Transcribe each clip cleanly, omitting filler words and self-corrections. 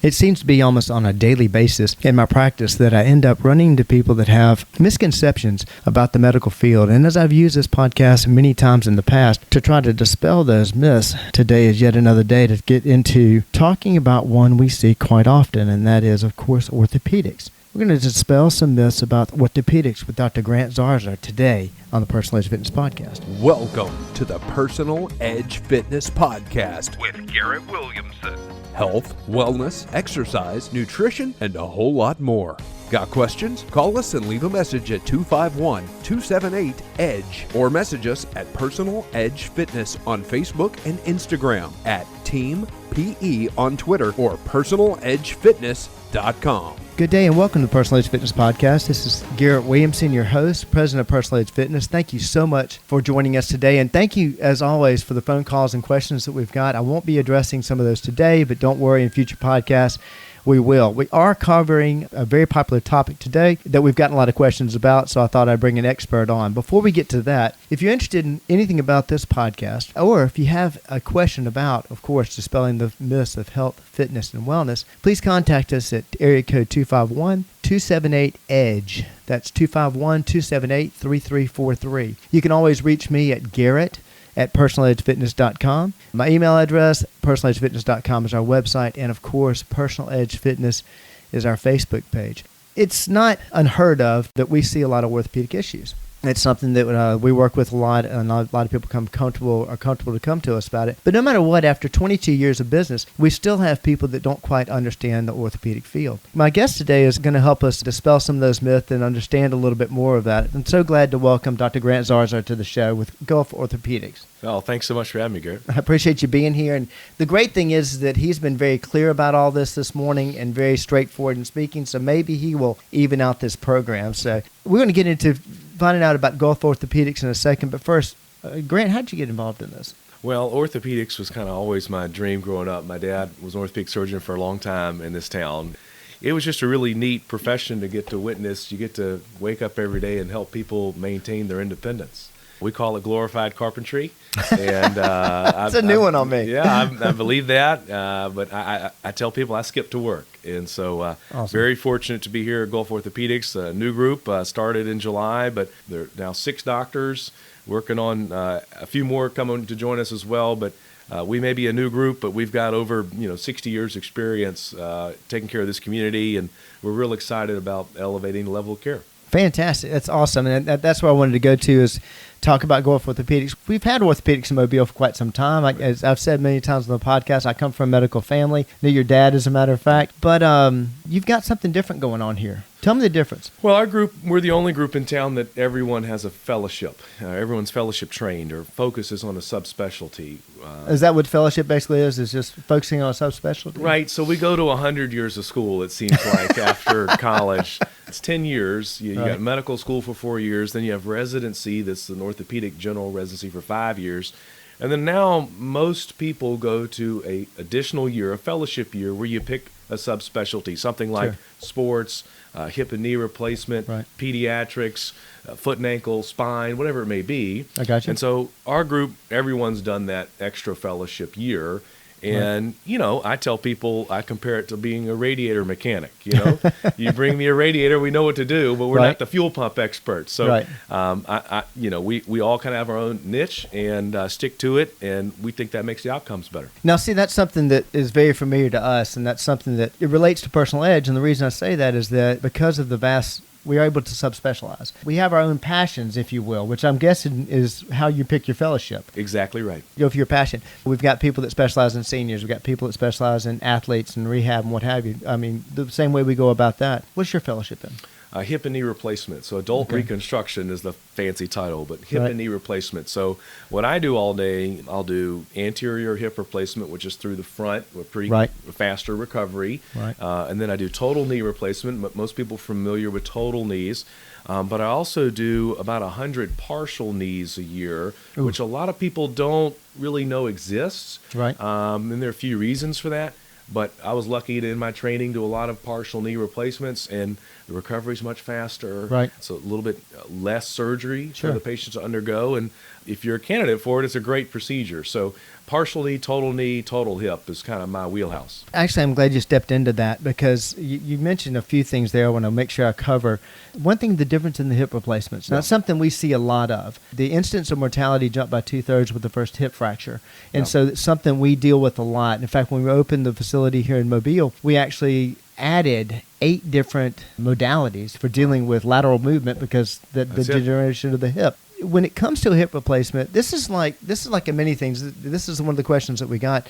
It seems to be almost on a daily basis in my practice that I end up running into people that have misconceptions about the medical field. And as I've used this podcast many times in the past to try to dispel those myths, today is yet another day to get into talking about one we see quite often, and that is, of course, orthopedics. We're going to dispel some myths about orthopedics with Dr. Garrett Zarzour today on the Personal Edge Fitness Podcast. Welcome to the Personal Edge Fitness Podcast with Garrett Williamson. Health, wellness, exercise, nutrition, and a whole lot more. Got questions? Call us and leave a message at 251-278-EDGE or message us at Personal Edge Fitness on Facebook and Instagram, at Team PE on Twitter, or personaledgefitness.com. Good day and welcome to the Personal Edge Fitness Podcast. This is Garrett Williamson, your host, president of Personal Edge Fitness. Thank you so much for joining us today, and thank you, as always, for the phone calls and questions that we've got. I won't be addressing some of those today, but don't worry, in future podcasts, we will. We are covering a very popular topic today that we've gotten a lot of questions about, so I thought I'd bring an expert on. Before we get to that, if you're interested in anything about this podcast, or if you have a question about, of course, dispelling the myths of health, fitness, and wellness, please contact us at area code 251-278-EDGE. That's 251-278-3343. You can always reach me at Garrett@personaledgefitness.com. My email address, personaledgefitness.com, is our website, and of course, Personal Edge Fitness is our Facebook page. It's not unheard of that we see a lot of orthopedic issues. It's something that we work with a lot, and a lot of people are comfortable to come to us about it. But no matter what, after 22 years of business, we still have people that don't quite understand the orthopedic field. My guest today is going to help us dispel some of those myths and understand a little bit more of that. I'm so glad to welcome Dr. Garrett Zarzour to the show with Gulf Orthopaedics. Oh, thanks so much for having me, Garrett. I appreciate you being here. And the great thing is that he's been very clear about all this morning and very straightforward in speaking, so maybe he will even out this program. So we're going to get into finding out about Gulf Orthopaedics in a second. But first, Grant, how did you get involved in this? Well, orthopedics was kind of always my dream growing up. My dad was an orthopedic surgeon for a long time in this town. It was just a really neat profession to get to witness. You get to wake up every day and help people maintain their independence. We call it glorified carpentry. And that's a new one on me. Yeah, I believe that. But I tell people I skip to work. And so awesome. Very fortunate to be here at Gulf Orthopaedics. A new group started in July, but there are now 6 doctors working on a few more coming to join us as well. But we may be a new group, but we've got over 60 years experience taking care of this community, and we're real excited about elevating the level of care. Fantastic. That's awesome. And that's where I wanted to go to is talk about Gulf Orthopaedics. We've had orthopedics in Mobile for quite some time. As I've said many times on the podcast, I come from a medical family. I knew your dad, as a matter of fact. But you've got something different going on here. Tell me the difference. Well, our group, we're the only group in town that everyone has a fellowship. Everyone's fellowship trained or focuses on a subspecialty. Is that what fellowship basically is just focusing on a subspecialty? Right. So we go to 100 years of school, it seems like, after college. It's 10 years. You got medical school for 4 years. Then you have residency. That's an orthopedic general residency for 5 years. And then now most people go to a additional year, a fellowship year, where you pick a subspecialty, something like sports, hip and knee replacement, pediatrics, foot and ankle, spine, whatever it may be. I got you. And so our group, everyone's done that extra fellowship year. And, I tell people, I compare it to being a radiator mechanic. You bring me a radiator, we know what to do, but we're not the fuel pump experts. So, we all kind of have our own niche and stick to it, and we think that makes the outcomes better. Now, see, that's something that is very familiar to us, and that's something that it relates to Personal Edge. And the reason I say that is that because of the vast, we are able to subspecialize. We have our own passions, if you will, which I'm guessing is how you pick your fellowship. Exactly right. Go for your passion. We've got people that specialize in seniors. We've got people that specialize in athletes and rehab and what have you. I mean, the same way we go about that. What's your fellowship then? Hip and knee replacement. So adult reconstruction is the fancy title, but hip and knee replacement. So what I do all day, I'll do anterior hip replacement, which is through the front with pretty faster recovery. And then I do total knee replacement. But most people are familiar with total knees. But I also do about 100 partial knees a year, which a lot of people don't really know exists. And there are a few reasons for that. But I was lucky to, in my training, do a lot of partial knee replacements, and the recovery is much faster. It's a little bit less surgery for the patients to undergo. And if you're a candidate for it, it's a great procedure. So partial knee, total hip is kind of my wheelhouse. Actually, I'm glad you stepped into that because you mentioned a few things there I want to make sure I cover. One thing, the difference in the hip replacements. Now, it's something we see a lot of. The incidence of mortality jumped by 2/3 with the first hip fracture. And so it's something we deal with a lot. In fact, when we opened the facility here in Mobile, we actually added 8 different modalities for dealing with lateral movement because the degeneration of the hip. When it comes to a hip replacement, this is like in many things. This is one of the questions that we got.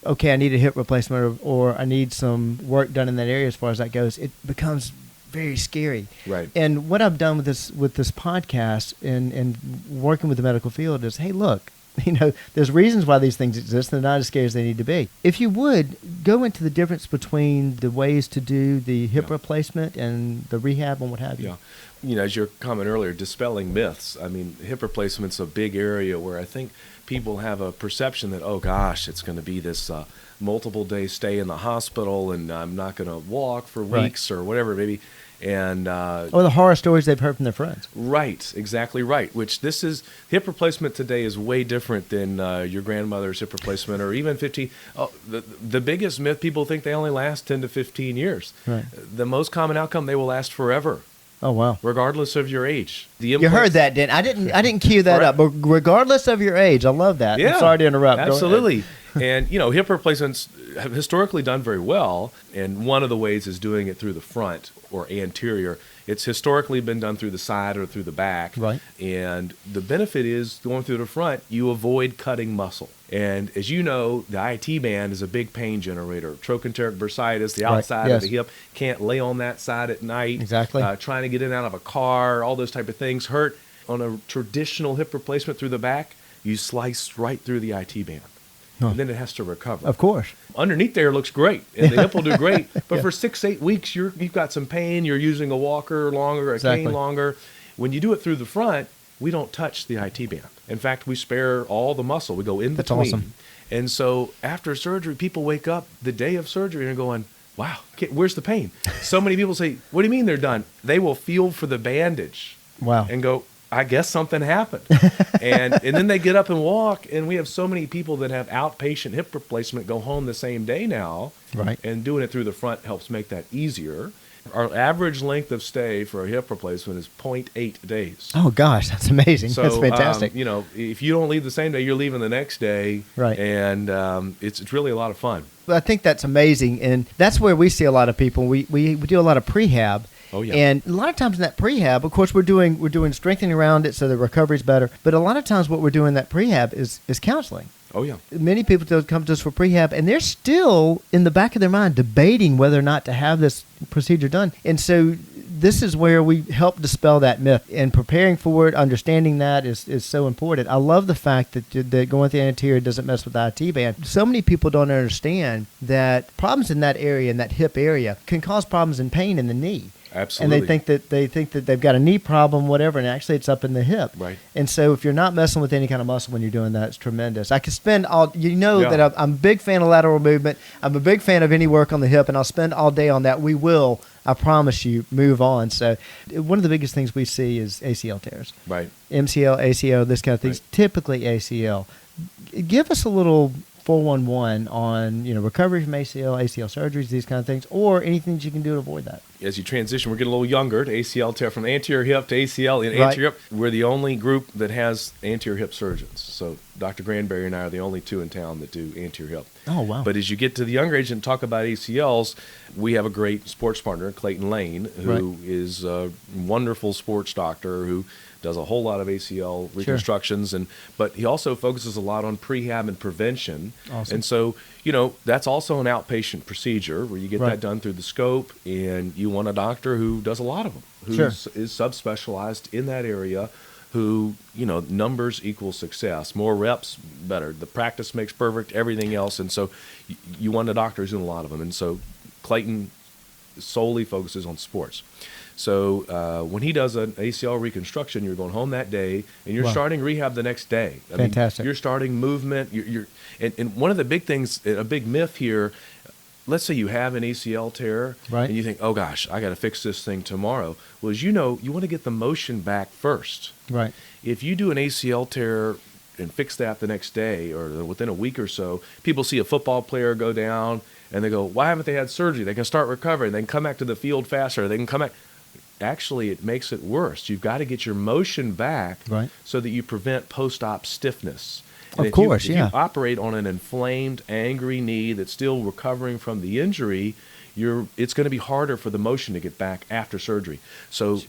Okay, I need a hip replacement or I need some work done in that area as far as that goes. It becomes very scary. Right. And what I've done with this podcast and working with the medical field is, hey, look, there's reasons why these things exist. They're not as scary as they need to be. If you would, go into the difference between the ways to do the hip replacement and the rehab and what have you. Yeah. As your comment earlier, dispelling myths. I mean, hip replacement's a big area where I think people have a perception that, oh gosh, it's going to be this multiple day stay in the hospital and I'm not going to walk for weeks or whatever it may be. And or the horror stories they've heard from their friends. Right, exactly right. Which hip replacement today is way different than your grandmother's hip replacement or even 15. The biggest myth, people think they only last 10 to 15 years. Right. The most common outcome, they will last forever. Oh wow! Regardless of your age, you heard that, didn't? I didn't cue that up. But regardless of your age, I love that. Yeah, I'm sorry to interrupt. Absolutely. And hip replacements have historically done very well, and one of the ways is doing it through the front or anterior. It's historically been done through the side or through the back. Right. And the benefit is going through the front, you avoid cutting muscle. And as you know, the IT band is a big pain generator. Trochanteric bursitis, the outside of the hip, can't lay on that side at night. Exactly. Trying to get in and out of a car, all those type of things hurt. On a traditional hip replacement through the back, you slice right through the IT band. And then it has to recover. Of course. Underneath there looks great, and the hip will do great. But for 6-8 weeks, you've got some pain. You're using a walker longer, a cane longer. When you do it through the front, we don't touch the IT band. In fact, we spare all the muscle. We go in between. That's awesome. And so after surgery, people wake up the day of surgery and are going, wow, where's the pain? So many people say, what do you mean they're done? They will feel for the bandage. Wow. And go, I guess something happened. and then they get up and walk, and we have so many people that have outpatient hip replacement go home the same day now. Right. And doing it through the front helps make that easier. Our average length of stay for a hip replacement is 0.8 days. Oh, gosh, that's amazing. So, that's fantastic. If you don't leave the same day, you're leaving the next day. Right. And it's really a lot of fun. I think that's amazing, and that's where we see a lot of people. We do a lot of prehab. Oh, yeah. And a lot of times in that prehab, of course, we're doing strengthening around it so the recovery's better. But a lot of times what we're doing in that prehab is counseling. Oh, yeah. Many people come to us for prehab, and they're still in the back of their mind debating whether or not to have this procedure done. And so this is where we help dispel that myth. And preparing for it, understanding that is so important. I love the fact that going through the anterior doesn't mess with the IT band. So many people don't understand that problems in that area, in that hip area, can cause problems and pain in the knee. Absolutely. And they think that they've got a knee problem, whatever, and actually it's up in the hip. Right. And so if you're not messing with any kind of muscle when you're doing that, it's tremendous. I could spend that I'm a big fan of lateral movement. I'm a big fan of any work on the hip, and I'll spend all day on that. We will, I promise you, move on. So one of the biggest things we see is ACL tears. Right. MCL, ACL, this kind of things. Right. Typically ACL. Give us a little 411 on recovery from ACL surgeries, these kind of things, or anything that you can do to avoid that. As you transition, we're getting a little younger to ACL tear, from anterior hip to ACL in anterior hip. We're the only group that has anterior hip surgeons. So Dr. Granberry and I are the only two in town that do anterior hip. Oh, wow. But as you get to the younger age and talk about ACLs, we have a great sports partner, Clayton Lane, who is a wonderful sports doctor who does a whole lot of ACL reconstructions, but he also focuses a lot on prehab and prevention. Awesome. And so, that's also an outpatient procedure where you get that done through the scope, and you want a doctor who does a lot of them, who is subspecialized in that area, who, numbers equal success. More reps, better. The practice makes perfect, everything else. And so you want a doctor who's doing a lot of them. And so Clayton solely focuses on sports. So when he does an ACL reconstruction, you're going home that day, and you're starting rehab the next day. Fantastic. You're starting movement. And one of the big things, a big myth here, let's say you have an ACL tear, and you think, oh gosh, I got to fix this thing tomorrow. Well, as you know, you want to get the motion back first. Right. If you do an ACL tear and fix that the next day or within a week or so, people see a football player go down and they go, why haven't they had surgery? They can start recovering. They can come back to the field faster. They can come back. Actually, it makes it worse. You've got to get your motion back so that you prevent post-op stiffness. And if you operate on an inflamed, angry knee that's still recovering from the injury, it's going to be harder for the motion to get back after surgery. So,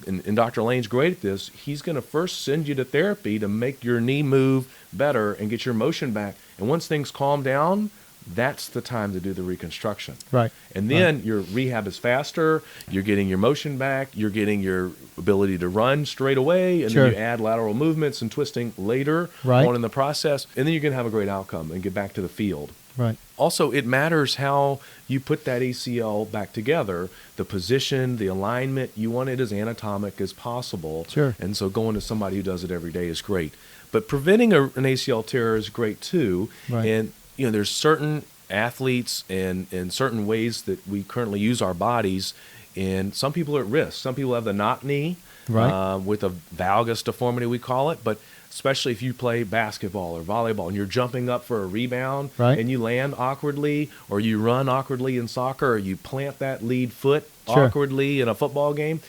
and Dr. Lane's great at this. He's going to first send you to therapy to make your knee move better and get your motion back. And once things calm down, that's the time to do the reconstruction. Right. And then your rehab is faster, you're getting your motion back, you're getting your ability to run straight away, and then you add lateral movements and twisting later on in the process, and then you're going to have a great outcome and get back to the field. Right. Also, it matters how you put that ACL back together, the position, the alignment. You want it as anatomic as possible. Sure. And so going to somebody who does it every day is great. But preventing an ACL tear is great too. Right. And there's certain athletes and certain ways that we currently use our bodies, and some people are at risk. Some people have the knock knee with a valgus deformity, we call it, but especially if you play basketball or volleyball and you're jumping up for a rebound and you land awkwardly, or you run awkwardly in soccer, or you plant that lead foot awkwardly in a football game,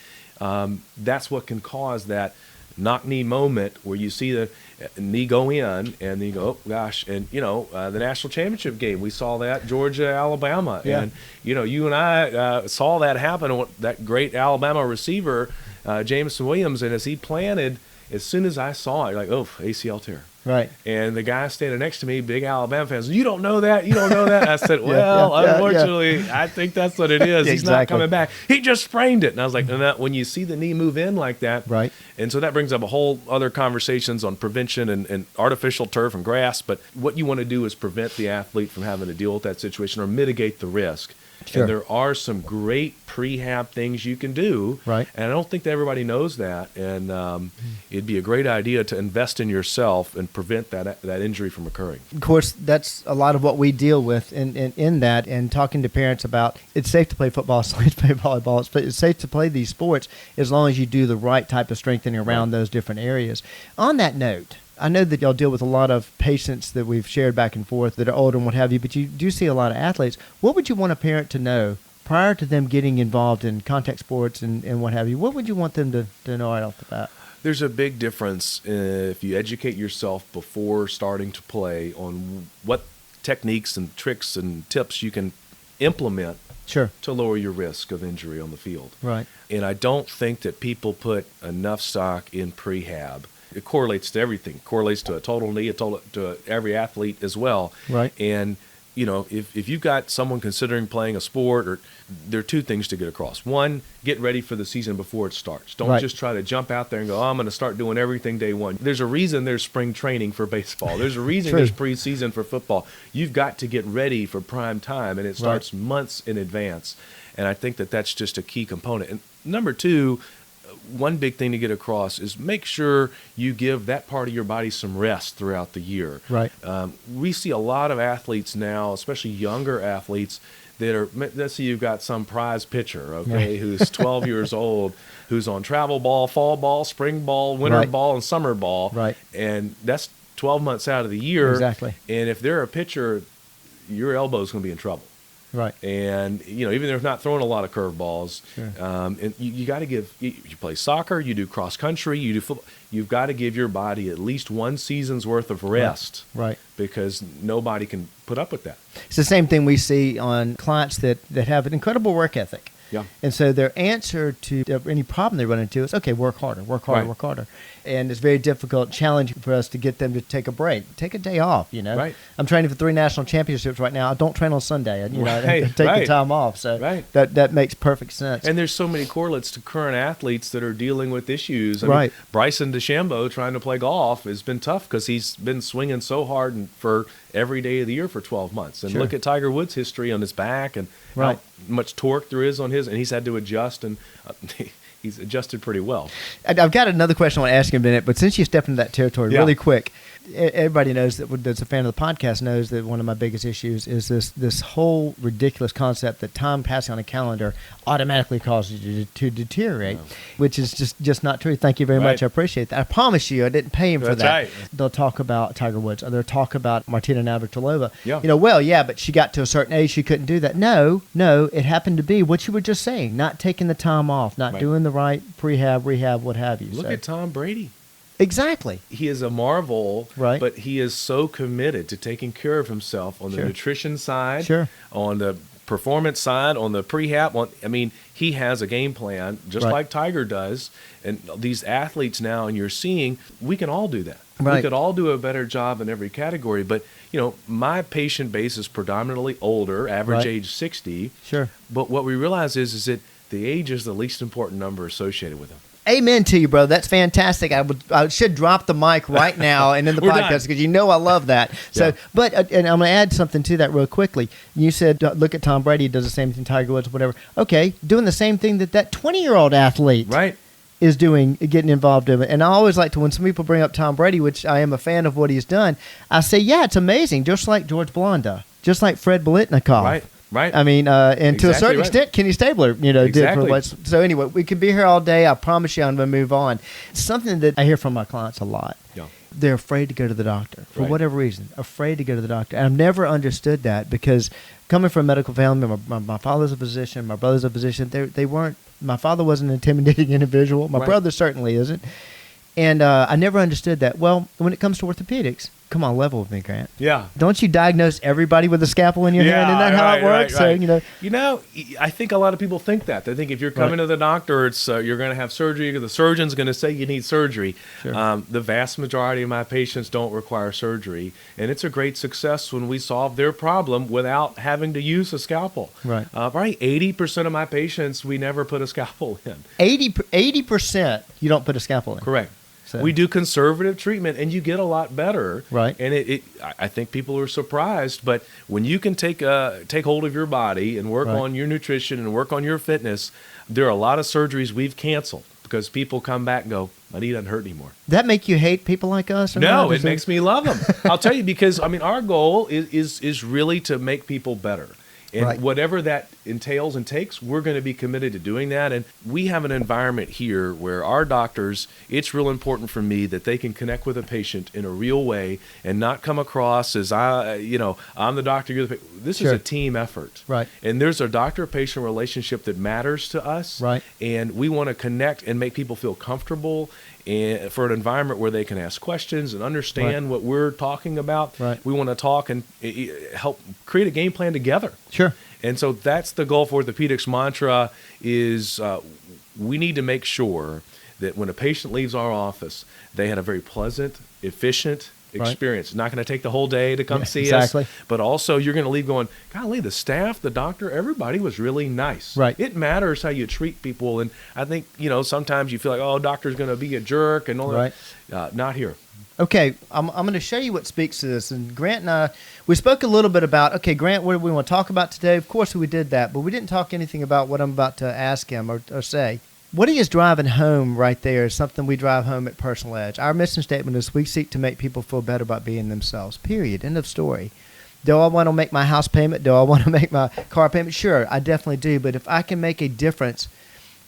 that's what can cause that knock knee moment where you see the knee go in and then you go, oh gosh. And the national championship game, we saw that, Georgia, Alabama, and you and I saw that happen. That great Alabama receiver, Jameson Williams, and as he planted, as soon as I saw it, like, oh, ACL tear. Right. And the guy standing next to me, big Alabama fans, you don't know that? You don't know that? I said, well, unfortunately, I think that's what it is. He's not coming back. He just sprained it. And I was like, when you see the knee move in like that, and so that brings up a whole other conversations on prevention and artificial turf and grass. But what you want to do is prevent the athlete from having to deal with that situation or mitigate the risk. Sure. And there are some great prehab things you can do, and I don't think that everybody knows that. And it'd be a great idea to invest in yourself and prevent that injury from occurring. Of course, that's a lot of what we deal with in that, and talking to parents about it's safe to play football, it's safe to play volleyball, it's safe to play these sports as long as you do the right type of strengthening around those different areas. On that note, I know that y'all deal with a lot of patients that we've shared back and forth that are older and what have you, but you do see a lot of athletes. What would you want a parent to know prior to them getting involved in contact sports and what have you? What would you want them to know right off the bat? There's a big difference if you educate yourself before starting to play on what techniques and tricks and tips you can implement to lower your risk of injury on the field. Right. And I don't think that people put enough stock in prehab. It correlates to everything. It correlates to a total knee, to every athlete as well. Right. And, if you've got someone considering playing a sport, there are two things to get across. One, get ready for the season before it starts. Don't just try to jump out there and go, oh, I'm going to start doing everything day one. There's a reason there's spring training for baseball. There's a reason there's preseason for football. You've got to get ready for prime time, and it starts months in advance. And I think that that's just a key component. And number two, one big thing to get across is make sure you give that part of your body some rest throughout the year. Right. We see a lot of athletes now, especially younger athletes, that are, let's say you've got some prize pitcher, who's 12 years old, who's on travel ball, fall ball, spring ball, winter ball, and summer ball. Right. And that's 12 months out of the year. Exactly. And if they're a pitcher, your elbow's going to be in trouble. Right. And, even if they're not throwing a lot of curveballs, and you got to give, you play soccer, you do cross country, you do football, you've got to give your body at least one season's worth of rest. Right. Because nobody can put up with that. It's the same thing we see on clients that have an incredible work ethic. Yeah. And so their answer to any problem they run into is, okay, work harder. And it's very difficult, challenging for us to get them to take a break, take a day off, Right. I'm training for 3 national championships right now. I don't train on Sunday, I take the time off. So that makes perfect sense. And there's so many correlates to current athletes that are dealing with issues. I mean, Bryson DeChambeau trying to play golf has been tough because he's been swinging so hard for every day of the year for 12 months. And look at Tiger Woods' history on his back and how much torque there is on his, and he's had to adjust, and he's adjusted pretty well. I've got another question I want to ask you in a minute, but since you stepped into that territory really quick, everybody knows that's a fan of the podcast knows that one of my biggest issues is this whole ridiculous concept that time passing on a calendar automatically causes you to deteriorate, which is just not true. Thank you very much. I appreciate that. I promise you, I didn't pay him for that. Right. They'll talk about Tiger Woods, or they'll talk about Martina Navratilova. Yeah. But she got to a certain age, she couldn't do that. No, it happened to be what you were just saying, not taking the time off, not doing the right prehab, rehab, what have you. Look at Tom Brady. Exactly. He is a marvel, right? But he is so committed to taking care of himself on the nutrition side, on the performance side, on the prehab. He has a game plan, just like Tiger does. And these athletes now, and you're seeing, we can all do that. Right. We could all do a better job in every category. But, my patient base is predominantly older, average age 60. Sure. But what we realize is that the age is the least important number associated with them. Amen to you, bro. That's fantastic. I should drop the mic right now and in the podcast because I love that. So, but and I'm going to add something to that real quickly. You said, look at Tom Brady, does the same thing, Tiger Woods, whatever. Okay, doing the same thing that 20-year-old athlete is doing, getting involved in it. And I always like to, when some people bring up Tom Brady, which I am a fan of what he's done, I say, it's amazing, just like George Blanda, just like Fred Biletnikoff. Right. And to a certain extent, Kenny Stabler, did for what. So anyway, we could be here all day. I promise you I'm going to move on. Something that I hear from my clients a lot. Yeah. They're afraid to go to the doctor for whatever reason, afraid to go to the doctor. And I've never understood that because coming from a medical family, my father's a physician, my brother's a physician. They weren't, my father wasn't an intimidating individual. My brother certainly isn't. And I never understood that. Well, when it comes to orthopedics, come on, level with me, Grant. Yeah. Don't you diagnose everybody with a scalpel in your hand? Isn't that how it works? Right. So, I think a lot of people think that. They think if you're coming to the doctor, it's you're going to have surgery. The surgeon's going to say you need surgery. Sure. The vast majority of my patients don't require surgery. And it's a great success when we solve their problem without having to use a scalpel. Right. Probably 80% of my patients, we never put a scalpel in. 80% you don't put a scalpel in? Correct. We do conservative treatment, and you get a lot better. Right. And I think people are surprised, but when you can take hold of your body and work on your nutrition and work on your fitness, there are a lot of surgeries we've canceled because people come back and go, my knee doesn't hurt anymore. That make you hate people like us? No, it makes me love them. I'll tell you, because our goal is really to make people better. And whatever that entails and takes, we're going to be committed to doing that. And we have an environment here where our doctors, it's real important for me that they can connect with a patient in a real way and not come across as I'm the doctor, you're the patient. This is a team effort. Right. And there's a doctor-patient relationship that matters to us. Right. And we want to connect and make people feel comfortable and for an environment where they can ask questions and understand what we're talking about. Right. We want to talk and help create a game plan together. Sure. And so that's the Gulf Orthopedics mantra is we need to make sure that when a patient leaves our office, they had a very pleasant, efficient experience. It's not going to take the whole day to come see us. But also you're going to leave going, golly, the staff, the doctor, everybody was really nice. Right. It matters how you treat people. And I think, sometimes you feel like, oh, doctor's going to be a jerk and all that. Not here. Okay, I'm going to show you what speaks to this. And Grant and I, we spoke a little bit about, okay, Grant, what do we want to talk about today? Of course we did that, but we didn't talk anything about what I'm about to ask him or say. What he is driving home right there is something we drive home at Personal Edge. Our mission statement is we seek to make people feel better about being themselves, period, end of story. Do I want to make my house payment? Do I want to make my car payment? Sure, I definitely do. But if I can make a difference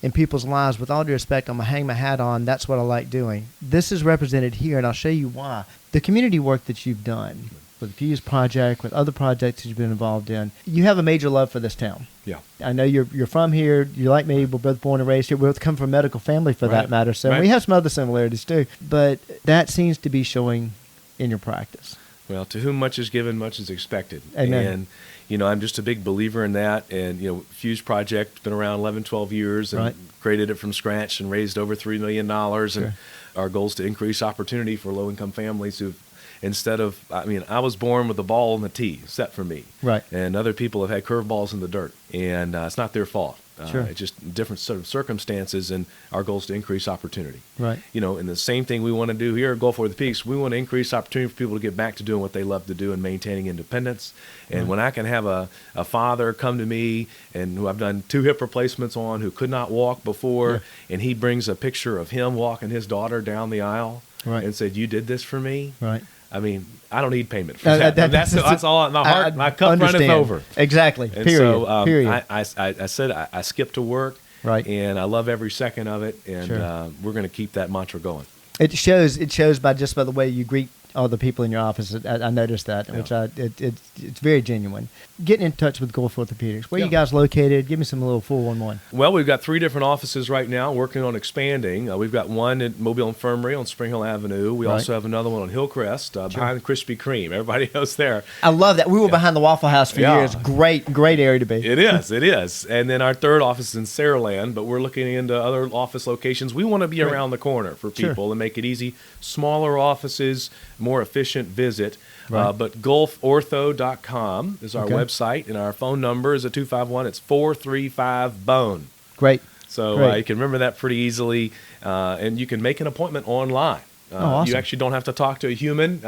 in people's lives, with all due respect, I'm going to hang my hat on. That's what I like doing. This is represented here, and I'll show you why. The community work that you've done with the Fuse Project, with other projects that you've been involved in, you have a major love for this town. Yeah. I know you're from here. You're like me. We're both born and raised here. We both come from a medical family for that matter. So we have some other similarities too. But that seems to be showing in your practice. Well, to whom much is given, much is expected. Amen. And, I'm just a big believer in that. And, Fuse Project, been around 11, 12 years and created it from scratch and raised over $3 million. And our goal is to increase opportunity for low-income families who've, instead of, I was born with the ball and the tee set for me. Right. And other people have had curveballs in the dirt. And it's not their fault. It's just different sort of circumstances, and our goal is to increase opportunity. Right. And the same thing we want to do here at Gulf Orthopedics, we want to increase opportunity for people to get back to doing what they love to do and maintaining independence. And when I can have a father come to me and who I've done 2 hip replacements on who could not walk before, and he brings a picture of him walking his daughter down the aisle and said, you did this for me. Right. I mean, I don't need payment for that. That's all. My heart, my cup runneth over. Exactly. And period. So, period. I said I skipped to work, right, and I love every second of it, and we're going to keep that mantra going. It shows by the way you greet all the people in your office. I noticed that, which it's very genuine. Getting in touch with Gulf Orthopedics. Where are you guys located? Give me some little 411. Well, we've got 3 different offices right now, working on expanding. We've got one at Mobile Infirmary on Spring Hill Avenue. We also have another one on Hillcrest behind Krispy Kreme. Everybody knows there. I love that. We were behind the Waffle House for years. Great area to be. It is. And then our third office is in Saraland, but we're looking into other office locations. We want to be around the corner for people and make it easy. Smaller offices, more efficient visit. But gulfortho.com is our website, and our phone number is at 251. It's 435-BONE. Great. So you can remember that pretty easily, and you can make an appointment online. Awesome. You actually don't have to talk to a human.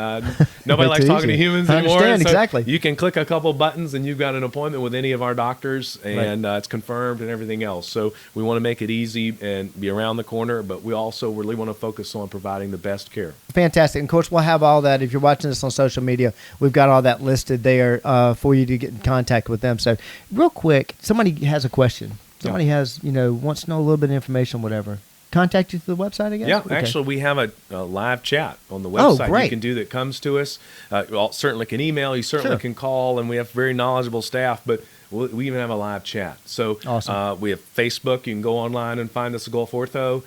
Nobody likes talking to humans anymore. I understand, exactly. You can click a couple buttons and you've got an appointment with any of our doctors, and it's confirmed and everything else. So we want to make it easy and be around the corner, but we also really want to focus on providing the best care. Fantastic. And of course, we'll have all that. If you're watching this on social media, we've got all that listed there for you to get in contact with them. So real quick, somebody has a question. Somebody has, wants to know a little bit of information, whatever. Contact you through the website, I guess? Yeah, actually, we have a live chat on the website great. You can do that comes to us. You certainly can email, you certainly can call, and we have very knowledgeable staff, but we even have a live chat. So awesome. We have Facebook. You can go online and find us at Gulf Ortho,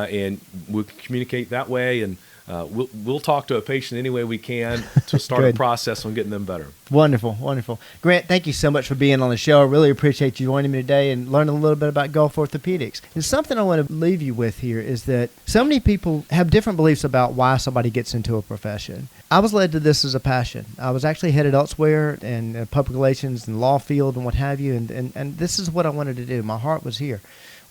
and we'll communicate that way, and we'll talk to a patient any way we can to start a process on getting them better. Wonderful. Grant, thank you so much for being on the show. I really appreciate you joining me today and learning a little bit about Gulf Orthopedics. And something I want to leave you with here is that so many people have different beliefs about why somebody gets into a profession. I was led to this as a passion. I was actually headed elsewhere in public relations and law field and what have you, and this is what I wanted to do. My heart was here.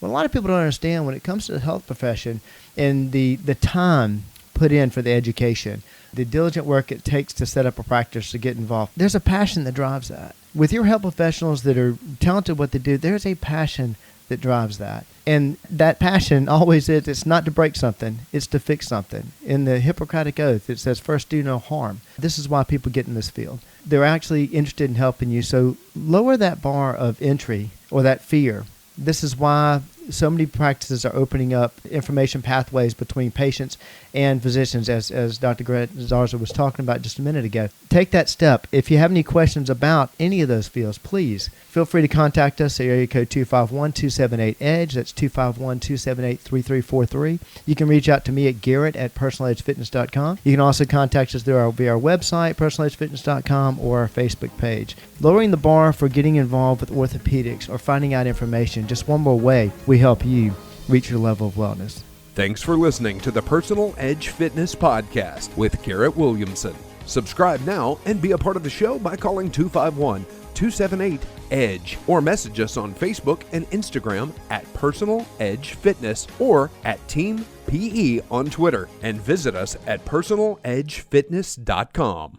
What a lot of people don't understand when it comes to the health profession and the time put in for the education, the diligent work it takes to set up a practice, to get involved. There's a passion that drives that. With your health professionals that are talented at what they do, there's a passion that drives that. And that passion always is, it's not to break something, it's to fix something. In the Hippocratic Oath, it says, first do no harm. This is why people get in this field. They're actually interested in helping you. So lower that bar of entry or that fear. This is why so many practices are opening up information pathways between patients and physicians, as Dr. Zarzour was talking about just a minute ago. Take that step. If you have any questions about any of those fields, please feel free to contact us at area code 251-278-EDGE. That's 251-278-3343. You can reach out to me at Garrett at personaledgefitness.com. You can also contact us via our website, personaledgefitness.com, or our Facebook page. Lowering the bar for getting involved with orthopedics or finding out information, just one more way we help you reach your level of wellness. Thanks for listening to the Personal Edge Fitness Podcast with Garrett Williamson. Subscribe now and be a part of the show by calling 251-278-EDGE or message us on Facebook and Instagram at Personal Edge Fitness or at Team PE on Twitter, and visit us at personaledgefitness.com.